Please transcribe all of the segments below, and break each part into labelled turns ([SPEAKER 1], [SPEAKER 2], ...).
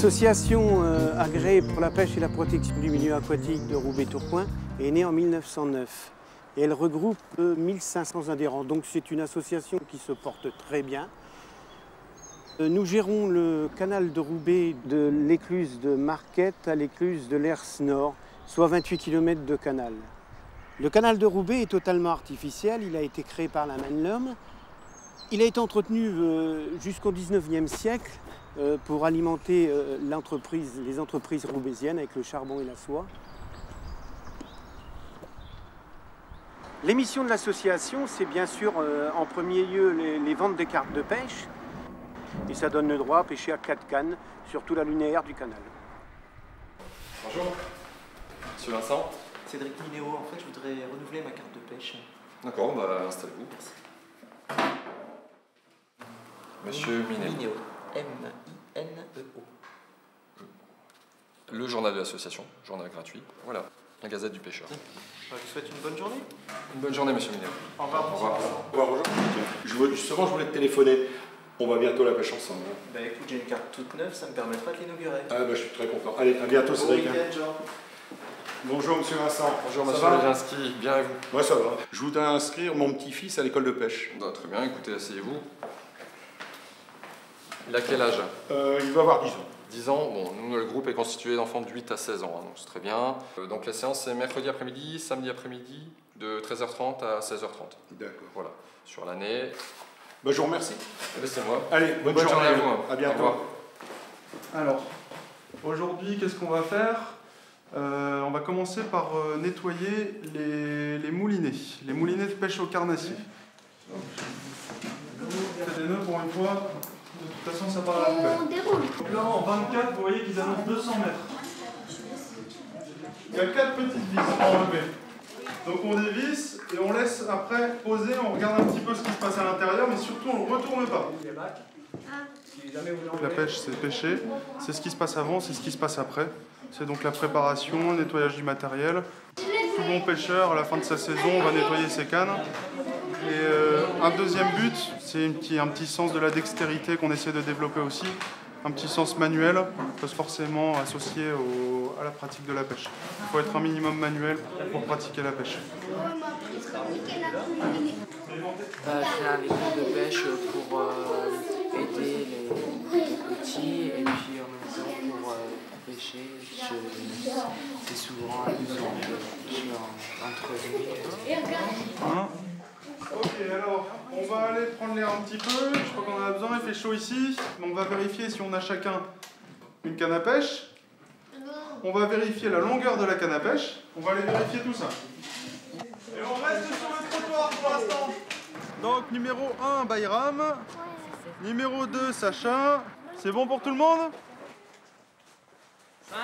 [SPEAKER 1] L'association agréée pour la pêche et la protection du milieu aquatique de Roubaix-Tourcoing est née en 1909 et elle regroupe 1500 adhérents. Donc c'est une association qui se porte très bien. Nous gérons le canal de Roubaix de l'écluse de Marquette à l'écluse de l'Hers Nord, soit 28 km de canal. Le canal de Roubaix est totalement artificiel, il a été créé par la main de l'homme. Il a été entretenu jusqu'au 19e siècle pour alimenter les entreprises roubaisiennes avec le charbon et la soie. Les missions de l'association, c'est bien sûr en premier lieu les ventes des cartes de pêche. Et ça donne le droit à pêcher à 4 cannes sur tout la linéaire du canal.
[SPEAKER 2] Bonjour, Monsieur Vincent.
[SPEAKER 3] Cédric Minéo, en fait je voudrais renouveler ma carte de pêche.
[SPEAKER 2] D'accord, bah installez-vous. Monsieur
[SPEAKER 3] Minéo. M-I-N-E-O.
[SPEAKER 2] Le journal de l'association, journal gratuit. Voilà, la Gazette du pêcheur.
[SPEAKER 3] Je vous souhaite une bonne journée.
[SPEAKER 2] Une bonne journée, Monsieur Minéo.
[SPEAKER 3] Au revoir.
[SPEAKER 2] Au revoir.
[SPEAKER 4] Bonjour. Justement, je voulais te téléphoner. On va bientôt la pêche ensemble.
[SPEAKER 3] Bah écoute, j'ai une carte toute neuve, ça me permettra de l'inaugurer.
[SPEAKER 4] Ah bah je suis très content. Allez, à bientôt,
[SPEAKER 3] Bon
[SPEAKER 4] Cédric.
[SPEAKER 3] week-end, Jean.
[SPEAKER 4] Bonjour, Monsieur Vincent.
[SPEAKER 2] Bonjour,
[SPEAKER 4] Ça
[SPEAKER 2] Monsieur
[SPEAKER 4] va
[SPEAKER 2] Leginski. Bien et vous?
[SPEAKER 4] Moi, ça va. Je voudrais inscrire mon petit-fils à l'école de pêche.
[SPEAKER 2] Bah, très bien, écoutez, asseyez-vous. Il a quel âge?
[SPEAKER 4] Il va avoir 10 ans.
[SPEAKER 2] 10 ans. Bon, nous, le groupe est constitué d'enfants de 8 à 16 ans, hein, donc c'est très bien. Donc la séance, c'est mercredi après-midi, samedi après-midi, de 13h30 à 16h30.
[SPEAKER 4] D'accord.
[SPEAKER 2] Voilà, sur l'année.
[SPEAKER 4] Bah, je vous remercie.
[SPEAKER 2] C'est moi.
[SPEAKER 4] Allez, bonne journée
[SPEAKER 2] à vous. Hein.
[SPEAKER 4] À bientôt.
[SPEAKER 2] Au revoir.
[SPEAKER 5] Alors, aujourd'hui, qu'est-ce qu'on va faire? On va commencer par nettoyer les moulinets de pêche au carnassier. Faites des nœuds pour une fois, de toute façon ça part à la poubelle. Donc là en 24, vous voyez qu'ils annoncent 200 mètres. Il y a 4 petites vis à enlever. Donc on dévisse et on laisse après poser, on regarde un petit peu ce qui se passe à l'intérieur, mais surtout on ne retourne pas. La pêche, c'est pêcher, c'est ce qui se passe avant, c'est ce qui se passe après. C'est donc la préparation, le nettoyage du matériel. Tout bon pêcheur, à la fin de sa saison, va nettoyer ses cannes. Et un deuxième but, c'est un petit sens de la dextérité qu'on essaie de développer aussi. Un petit sens manuel, forcément associé à la pratique de la pêche. Il faut être un minimum manuel pour pratiquer la pêche.
[SPEAKER 6] Faire les cours de pêche pour aider les petits et puis en même temps pour pêcher. C'est souvent amusant de pêcher entre nuits.
[SPEAKER 5] Ok, alors on va aller prendre l'air un petit peu. Je crois qu'on en a besoin, il fait chaud ici. Mais on va vérifier si on a chacun une canne à pêche. On va vérifier la longueur de la canne à pêche. On va aller vérifier tout ça. Et on reste sur le trottoir pour l'instant. Donc numéro 1, Bayram. Numéro 2, Sacha. C'est bon pour tout le monde?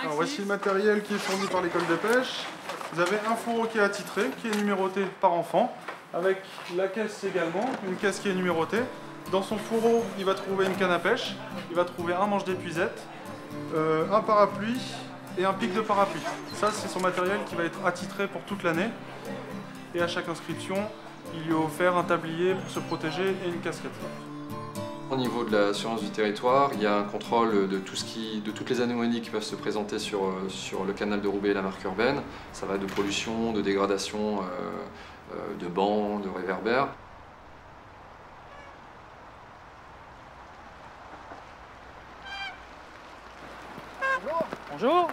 [SPEAKER 5] Alors, voici le matériel qui est fourni par l'école de pêche. Vous avez un fourreau qui est attitré, qui est numéroté par enfant, avec la caisse également, une caisse qui est numérotée. Dans son fourreau, il va trouver une canne à pêche, il va trouver un manche d'épuisette, un parapluie et un pic de parapluie. Ça, c'est son matériel qui va être attitré pour toute l'année. Et à chaque inscription, il lui est offert un tablier pour se protéger et une casquette.
[SPEAKER 2] Au niveau de l'assurance du territoire, il y a un contrôle de toutes les anomalies qui peuvent se présenter sur le canal de Roubaix et la marque urbaine. Ça va de pollution, de dégradation, de bancs, de réverbères.
[SPEAKER 7] Bonjour.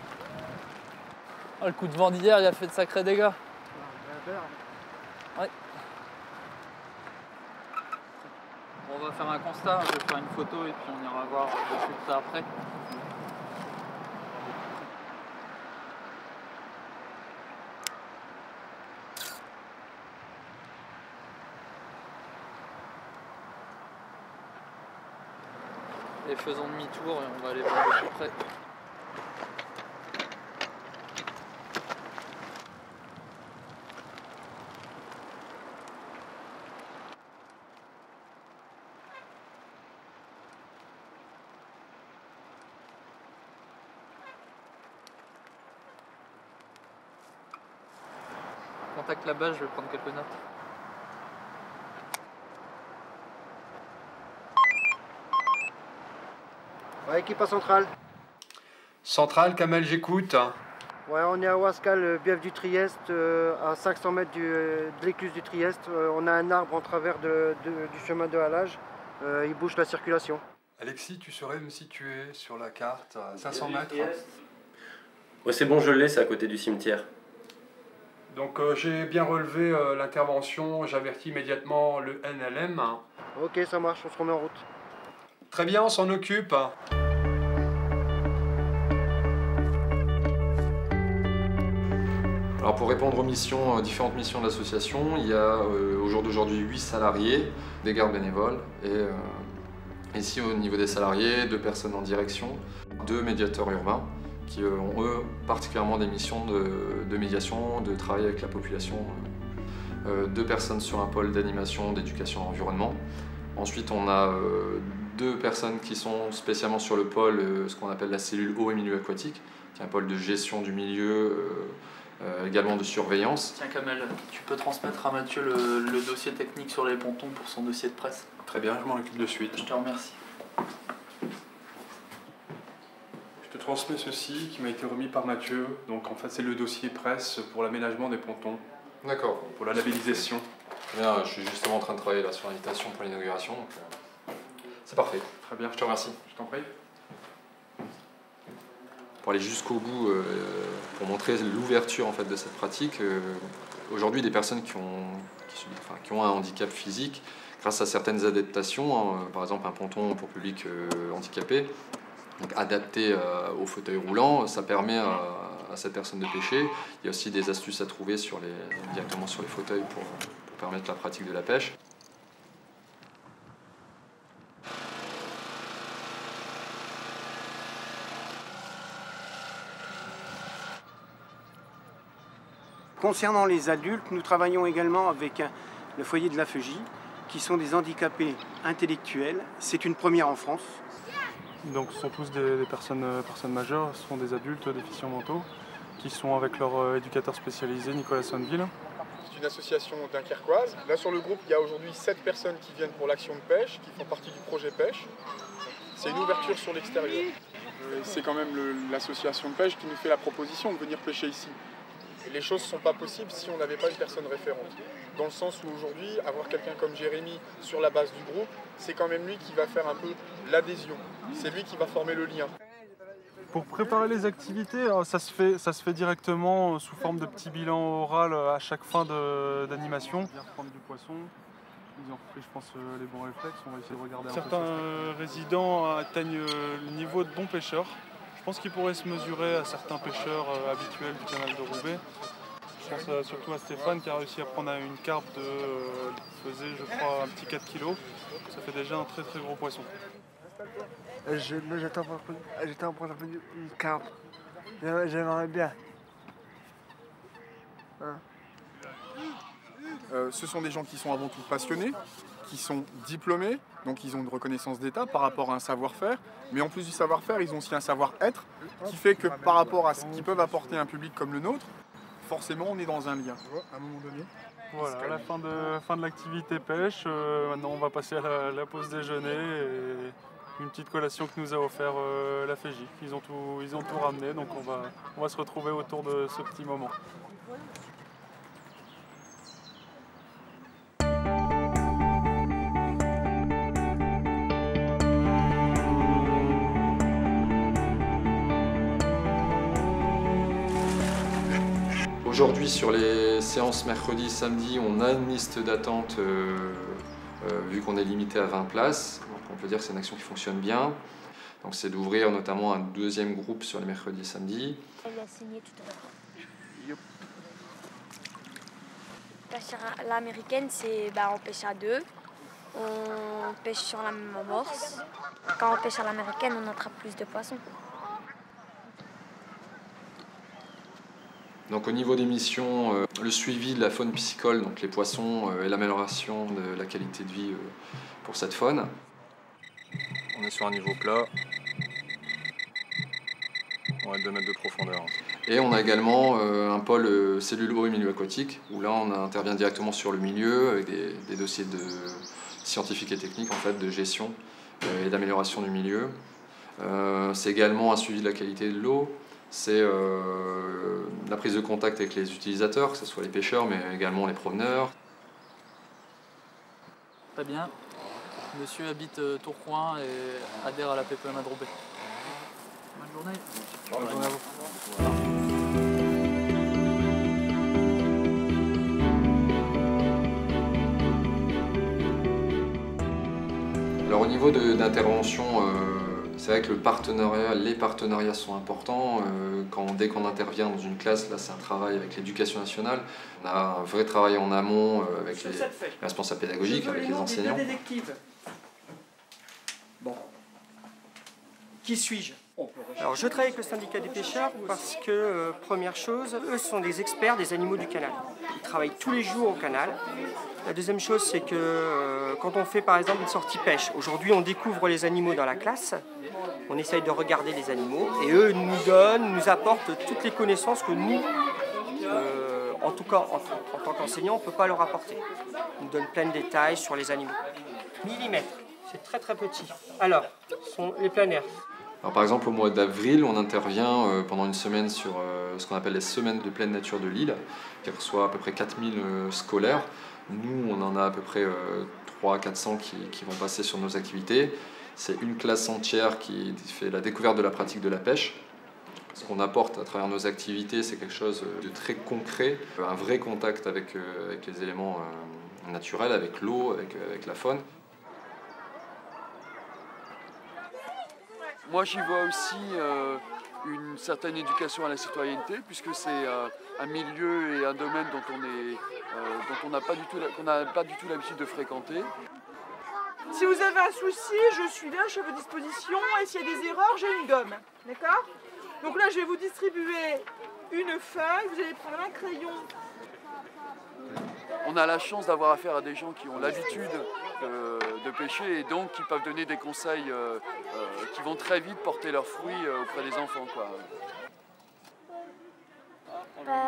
[SPEAKER 7] Oh, le coup de vent d'hier, il a fait de sacrés dégâts. Ouais. On va faire un constat, je vais faire une photo et puis on ira voir le résultat après. Et faisons demi-tour et on va aller voir de plus près. Contacte la base, je vais prendre quelques notes.
[SPEAKER 8] Ouais, équipe centrale. Centrale, Kamel, j'écoute.
[SPEAKER 9] Ouais, on est à Ouascal, bief du Trieste, à 500 mètres de l'écluse du Trieste. On a un arbre en travers du chemin de halage. Il bouche la circulation.
[SPEAKER 8] Alexis, tu saurais me situer sur la carte à 500 mètres?
[SPEAKER 10] Ouais, c'est bon, je l'ai, c'est à côté du cimetière.
[SPEAKER 8] Donc j'ai bien relevé l'intervention, j'avertis immédiatement le NLM.
[SPEAKER 9] Ok, ça marche, on se remet en route.
[SPEAKER 8] Très bien, on s'en occupe.
[SPEAKER 2] Alors pour répondre aux missions, différentes missions de l'association, il y a au jour d'aujourd'hui 8 salariés, des gardes bénévoles, et ici au niveau des salariés, 2 personnes en direction, 2 médiateurs urbains, qui ont eux particulièrement des missions de médiation, de travail avec la population, 2 personnes sur un pôle d'animation, d'éducation à l'environnement. Ensuite on a 2 personnes qui sont spécialement sur le pôle, ce qu'on appelle la cellule eau et milieu aquatique, qui est un pôle de gestion du milieu, également de surveillance.
[SPEAKER 7] Tiens Kamel, tu peux transmettre à Mathieu le dossier technique sur les pontons pour son dossier de presse.
[SPEAKER 8] Très bien, je m'en occupe de suite.
[SPEAKER 7] Je te remercie.
[SPEAKER 8] Je te transmets ceci qui m'a été remis par Mathieu. Donc en fait c'est le dossier presse pour l'aménagement des pontons.
[SPEAKER 2] D'accord.
[SPEAKER 8] Pour la labellisation.
[SPEAKER 2] Bien, je suis justement en train de travailler là sur l'invitation pour l'inauguration. C'est parfait.
[SPEAKER 8] Très bien.
[SPEAKER 2] Je te remercie.
[SPEAKER 8] Je t'en prie.
[SPEAKER 2] Pour aller jusqu'au bout, pour montrer l'ouverture en fait, de cette pratique, aujourd'hui des personnes qui ont un handicap physique, grâce à certaines adaptations, par exemple un ponton pour public handicapé, donc adapté au fauteuil roulant, ça permet à cette personne de pêcher. Il y a aussi des astuces à trouver directement sur les fauteuils pour permettre la pratique de la pêche.
[SPEAKER 1] Concernant les adultes, nous travaillons également avec le foyer de la FEJ, qui sont des handicapés intellectuels. C'est une première en France.
[SPEAKER 5] Donc ce sont tous des personnes majeures, ce sont des adultes déficients mentaux, qui sont avec leur éducateur spécialisé, Nicolas Sonneville.
[SPEAKER 11] C'est une association dunkerquoise. Là sur le groupe, il y a aujourd'hui 7 personnes qui viennent pour l'action de pêche, qui font partie du projet pêche. C'est une ouverture sur l'extérieur. C'est quand même l'association de pêche qui nous fait la proposition de venir pêcher ici. Et les choses ne sont pas possibles si on n'avait pas une personne référente. Dans le sens où aujourd'hui, avoir quelqu'un comme Jérémy sur la base du groupe, c'est quand même lui qui va faire un peu l'adhésion. C'est lui qui va former le lien.
[SPEAKER 5] Pour préparer les activités, ça se fait directement sous forme de petit bilan oral à chaque fin d'animation. Bien reprendre du poisson, ils ont fait, je pense, les bons réflexes, on va essayer de regarder un peu. Certains résidents atteignent le niveau de bons pêcheurs. Je pense qu'ils pourraient se mesurer à certains pêcheurs habituels du canal de Roubaix. Je pense surtout à Stéphane qui a réussi à prendre une carpe faisait je crois un petit 4 kg. Ça fait déjà un très très gros poisson.
[SPEAKER 9] J'étais en train de prendre une carpe. J'aimerais bien. Hein.
[SPEAKER 11] Ce sont des gens qui sont avant tout passionnés, qui sont diplômés, donc ils ont une reconnaissance d'État par rapport à un savoir-faire, mais en plus du savoir-faire, ils ont aussi un savoir-être qui fait que par rapport à ce qu'ils peuvent apporter à un public comme le nôtre, forcément on est dans un lien. À un moment donné.
[SPEAKER 5] Voilà, à la fin de l'activité pêche, maintenant on va passer à la pause déjeuner et une petite collation que nous a offert la FEJ. Ils ont tout ramené, donc on va se retrouver autour de ce petit moment.
[SPEAKER 2] Aujourd'hui, sur les séances mercredi, samedi, on a une liste d'attente vu qu'on est limité à 20 places. Donc on peut dire que c'est une action qui fonctionne bien. Donc c'est d'ouvrir notamment un 2e groupe sur les mercredis et samedis.
[SPEAKER 12] Elle a signé tout à l'heure. Pêche à l'américaine, c'est on pêche à 2. On pêche sur la même amorce. Quand on pêche à l'américaine, on attrape plus de poissons.
[SPEAKER 2] Donc au niveau des missions, le suivi de la faune piscicole, donc les poissons et l'amélioration de la qualité de vie pour cette faune. On est sur un niveau plat. On va être 2 mètres de profondeur. Et on a également un pôle cellule eau et milieu aquatique, où là on intervient directement sur le milieu avec des dossiers scientifiques et techniques en fait, de gestion et d'amélioration du milieu. C'est également un suivi de la qualité de l'eau, c'est la prise de contact avec les utilisateurs, que ce soit les pêcheurs mais également les promeneurs.
[SPEAKER 7] Très bien. Monsieur habite Tourcoing et adhère à la PPMA de Roubaix. Bonne journée. Bonne journée à vous.
[SPEAKER 2] Alors au niveau d'intervention, c'est vrai que les partenariats sont importants. Dès qu'on intervient dans une classe, là c'est un travail avec l'éducation nationale. On a un vrai travail en amont avec les responsables pédagogiques, avec les enseignants.
[SPEAKER 13] Bon. Qui suis-je? Alors je travaille avec le syndicat des pêcheurs parce que, première chose, eux sont des experts des animaux du canal. Ils travaillent tous les jours au canal. La deuxième chose, c'est que quand on fait par exemple une sortie pêche, aujourd'hui on découvre les animaux dans la classe, on essaye de regarder les animaux et eux nous apportent toutes les connaissances que nous, en tout cas en tant qu'enseignants, on ne peut pas leur apporter. Ils nous donnent plein de détails sur les animaux. Millimètres, c'est très très petit. Alors, sont les planaires.
[SPEAKER 2] Alors, par exemple, au mois d'avril, on intervient pendant une semaine sur ce qu'on appelle les semaines de pleine nature de Lille, qui reçoit à peu près 4000 scolaires. Nous, on en a à peu près 300-400 qui vont passer sur nos activités. C'est une classe entière qui fait la découverte de la pratique de la pêche. Ce qu'on apporte à travers nos activités, c'est quelque chose de très concret, un vrai contact avec les éléments naturels, avec l'eau, avec la faune.
[SPEAKER 14] Moi, j'y vois aussi une certaine éducation à la citoyenneté, puisque c'est un milieu et un domaine dont on n'a pas du tout l'habitude de fréquenter.
[SPEAKER 15] Si vous avez un souci, je suis là, je suis à votre disposition, et s'il y a des erreurs, j'ai une gomme, d'accord? Donc là, je vais vous distribuer une feuille, vous allez prendre un crayon.
[SPEAKER 14] On a la chance d'avoir affaire à des gens qui ont l'habitude de pêcher et donc qui peuvent donner des conseils qui vont très vite porter leurs fruits auprès des enfants, quoi.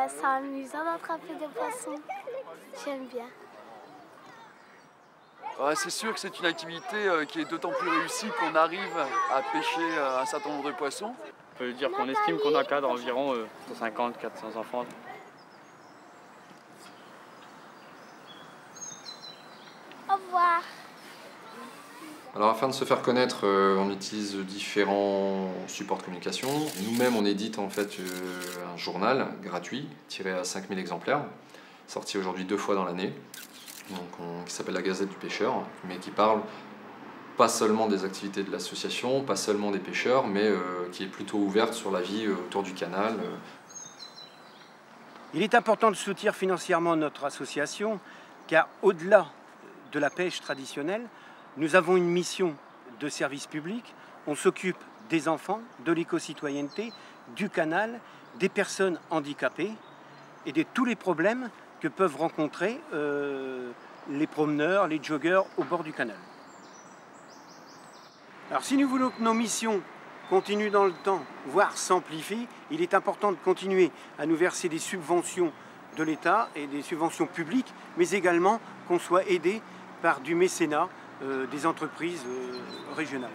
[SPEAKER 16] C'est amusant d'attraper des poissons. J'aime bien.
[SPEAKER 14] Ouais, c'est sûr que c'est une activité qui est d'autant plus réussie qu'on arrive à pêcher un certain nombre de poissons.
[SPEAKER 17] On peut dire qu'on estime qu'on encadre environ 150-400 enfants.
[SPEAKER 16] Au revoir.
[SPEAKER 2] Alors afin de se faire connaître, on utilise différents supports de communication. Nous-mêmes, on édite en fait un journal gratuit, tiré à 5000 exemplaires, sorti aujourd'hui 2 fois dans l'année, qui s'appelle la Gazette du Pêcheur, mais qui parle pas seulement des activités de l'association, pas seulement des pêcheurs, mais qui est plutôt ouverte sur la vie autour du canal.
[SPEAKER 1] Il est important de soutenir financièrement notre association, car au-delà de la pêche traditionnelle, nous avons une mission de service public. On s'occupe des enfants, de l'éco-citoyenneté, du canal, des personnes handicapées et de tous les problèmes que peuvent rencontrer les promeneurs, les joggeurs au bord du canal. Alors si nous voulons que nos missions continuent dans le temps, voire s'amplifient, il est important de continuer à nous verser des subventions de l'État et des subventions publiques, mais également qu'on soit aidé par du mécénat des entreprises régionales.